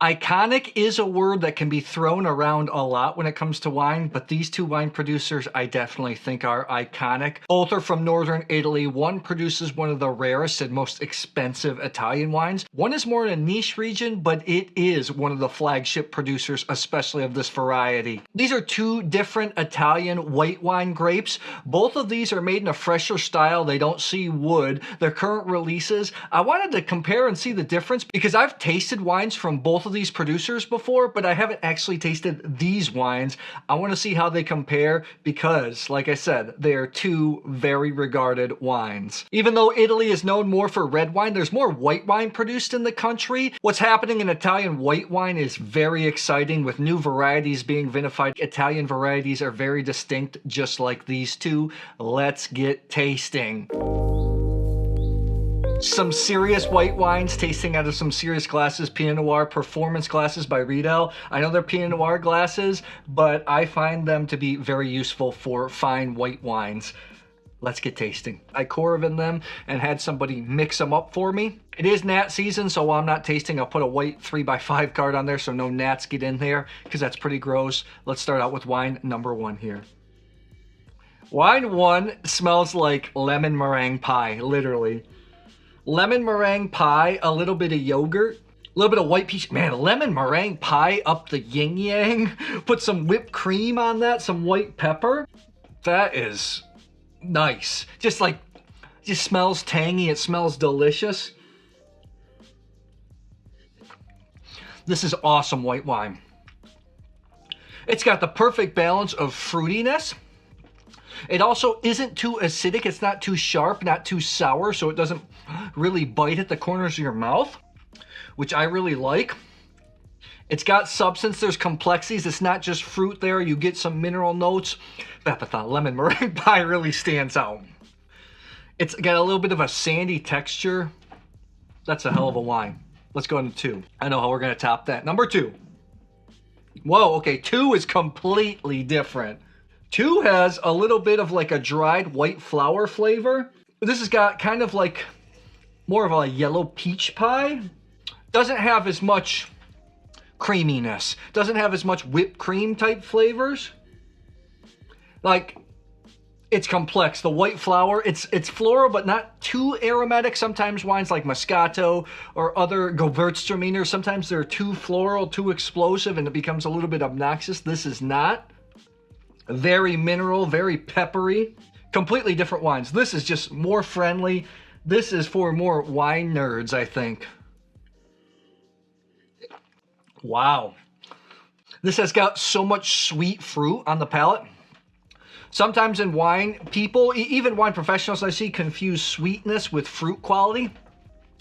Iconic is a word that can be thrown around a lot when it comes to wine, but these two wine producers I definitely think are iconic. Both are from northern Italy. One produces one of the rarest and most expensive Italian wines. One is more in a niche region, but it is one of the flagship producers, especially of this variety. These are two different Italian white wine grapes. Both of these are made in a fresher style. They don't see wood. Their current releases, I wanted to compare and see the difference because I've tasted wines from both of these producers before, but I haven't actually tasted these wines. I want to see how they compare because, like I said, they are two very regarded wines. Even though Italy is known more for red wine, there's more white wine produced in the country. What's happening in Italian white wine is very exciting with new varieties being vinified. Italian varieties are very distinct, just like these two. Let's get tasting. Some serious white wines, tasting out of some serious glasses. Pinot Noir performance glasses by Riedel. I know they're Pinot Noir glasses, but I find them to be very useful for fine white wines. Let's get tasting. I corvied them and had somebody mix them up for me. It is gnat season, so while I'm not tasting, I'll put a white 3x5 card on there so no gnats get in there because that's pretty gross. Let's start out with wine number one here. Wine one smells like lemon meringue pie, literally. Lemon meringue pie, a little bit of yogurt, a little bit of white peach. Man, lemon meringue pie up the yin yang. Put some whipped cream on that, some white pepper. That is nice. Just smells tangy. It smells delicious. This is awesome white wine. It's got the perfect balance of fruitiness. It also isn't too acidic. It's not too sharp, not too sour, so it doesn't really bite at the corners of your mouth, which I really like. It's got substance. There's complexities. It's not just fruit there. You get some mineral notes. Bepatha lemon meringue pie really stands out. It's got a little bit of a sandy texture. That's a hell of a wine. Let's go into two. I know how we're going to top that. Number two. Whoa, okay, two is completely different. Two has a little bit of like a dried white flour flavor. This has got kind of like more of a yellow peach pie. Doesn't have as much creaminess. Doesn't have as much whipped cream type flavors. Like, it's complex. The white flour, it's floral, but not too aromatic. Sometimes wines like Moscato or other Gewürztraminer, sometimes they're too floral, too explosive, and it becomes a little bit obnoxious. This is not. Very mineral, very peppery. Completely different wines. This is just more friendly. This is for more wine nerds, I think. Wow. This has got so much sweet fruit on the palate. Sometimes in wine, people, even wine professionals I see, confuse sweetness with fruit quality.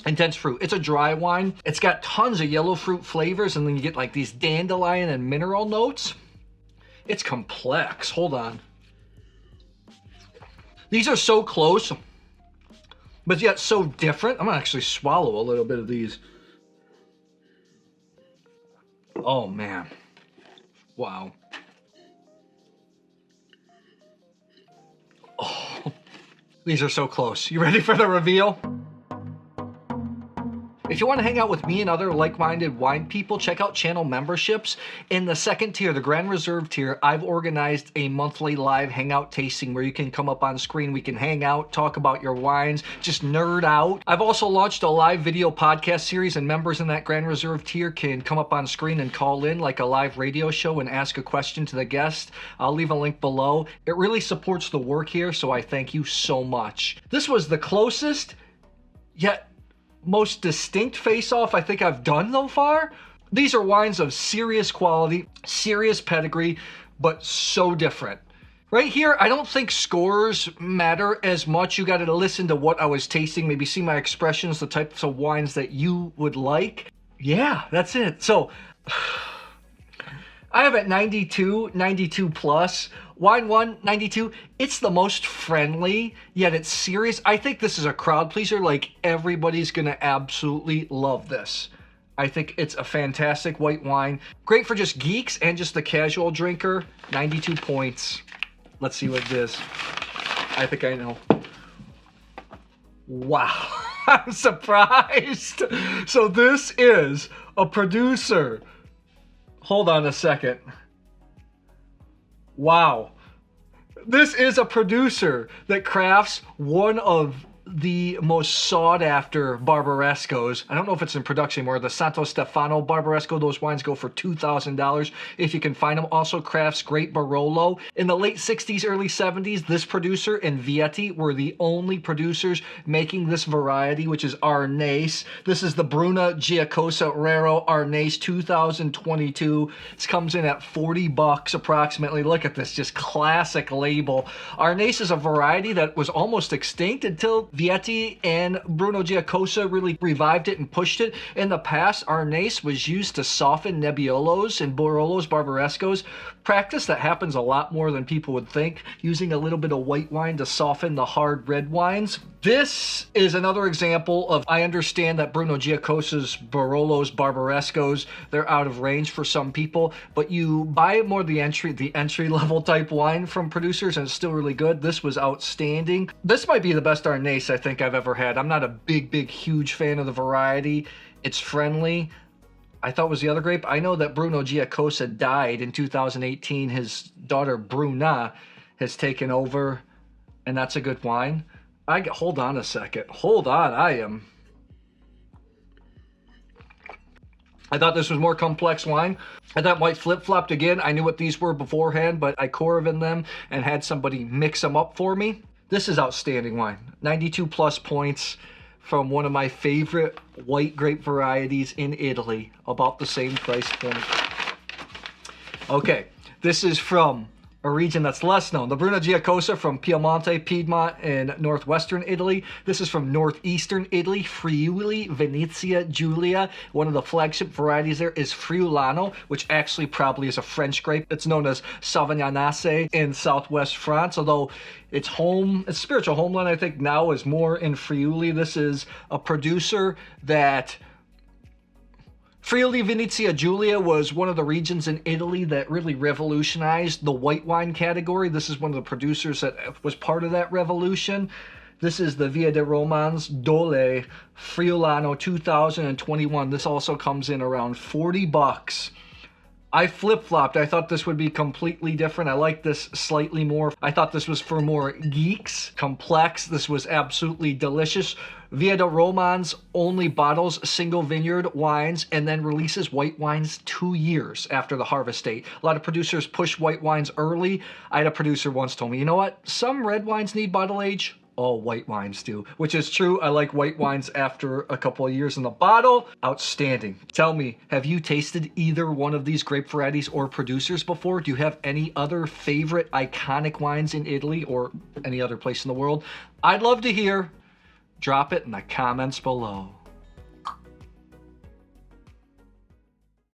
Intense fruit. It's a dry wine. It's got tons of yellow fruit flavors, and then you get like these dandelion and mineral notes. It's complex. Hold on. These are so close, but yet so different. I'm going to actually swallow a little bit of these. Oh, man. Wow. Oh, these are so close. You ready for the reveal? If you want to hang out with me and other like-minded wine people, check out channel memberships. In the second tier, the Grand Reserve tier, I've organized a monthly live hangout tasting where you can come up on screen. We can hang out, talk about your wines, just nerd out. I've also launched a live video podcast series, and members in that Grand Reserve tier can come up on screen and call in like a live radio show and ask a question to the guest. I'll leave a link below. It really supports the work here, so I thank you so much. This was the closest, yet most distinct face-off I think I've done so far. These are wines of serious quality, serious pedigree, but so different. Right here, I don't think scores matter as much. You got to listen to what I was tasting, maybe see my expressions, the types of wines that you would like. Yeah, that's it. So I have at 92, 92 plus. Wine 1, 92, it's the most friendly, yet it's serious. I think this is a crowd pleaser. Like, everybody's gonna absolutely love this. I think it's a fantastic white wine. Great for just geeks and just the casual drinker. 92 points. Let's see what it is. I think I know. Wow. I'm surprised. So this is a producer. Hold on a second. Wow. This is a producer that crafts one of the most sought after Barbarescos. I don't know if it's in production anymore. The Santo Stefano Barbaresco, those wines go for $2,000 if you can find them. Also crafts great Barolo. In the late 60s, early 70s, this producer and Vietti were the only producers making this variety, which is Arnase. This is the Bruna Giacosa Raro Arnase 2022. This comes in at 40 bucks approximately. Look at this, just classic label. Arnase is a variety that was almost extinct until Vietti and Bruno Giacosa really revived it and pushed it. In the past, Arnase was used to soften Nebbiolos and Barolos, Barbarescos. Practice that happens a lot more than people would think, using a little bit of white wine to soften the hard red wines. This is another example of, I understand that Bruno Giacosa's Barolos, Barbarescos, they're out of range for some people, but you buy more the entry level type wine from producers and it's still really good. This was outstanding. This might be the best Arnase I think I've ever had. I'm not a big, huge fan of the variety. It's friendly. I thought it was the other grape. I know that Bruno Giacosa died in 2018. His daughter Bruna has taken over, and that's a good wine. Hold on a second. Hold on. I thought this was more complex wine. I thought white flip-flopped again. I knew what these were beforehand, but I Coravin them and had somebody mix them up for me. This is outstanding wine. 92 plus points from one of my favorite white grape varieties in Italy. About the same price point. Okay, this is from a region that's less known. The Bruna Giacosa from Piemonte, Piedmont, and northwestern Italy. This is from northeastern Italy, Friuli, Venezia, Giulia. One of the flagship varieties there is Friulano, which actually probably is a French grape. It's known as Sauvignonasse in southwest France, although its spiritual homeland, I think, now is more in Friuli. This is a producer that Friuli Venezia Giulia was one of the regions in Italy that really revolutionized the white wine category. This is one of the producers that was part of that revolution. This is the Via de Romans Dolée Friulano 2021. This also comes in around 40 bucks. I flip-flopped. I thought this would be completely different. I like this slightly more. I thought this was for more geeks, complex. This was absolutely delicious. Via de Romans only bottles single vineyard wines and then releases white wines 2 years after the harvest date. A lot of producers push white wines early. I had a producer once told me, you know what? Some red wines need bottle age. All white wines do, which is true. I like white wines after a couple of years in the bottle. Outstanding. Tell me, have you tasted either one of these grape varieties or producers before? Do you have any other favorite iconic wines in Italy or any other place in the world? I'd love to hear. Drop it in the comments below.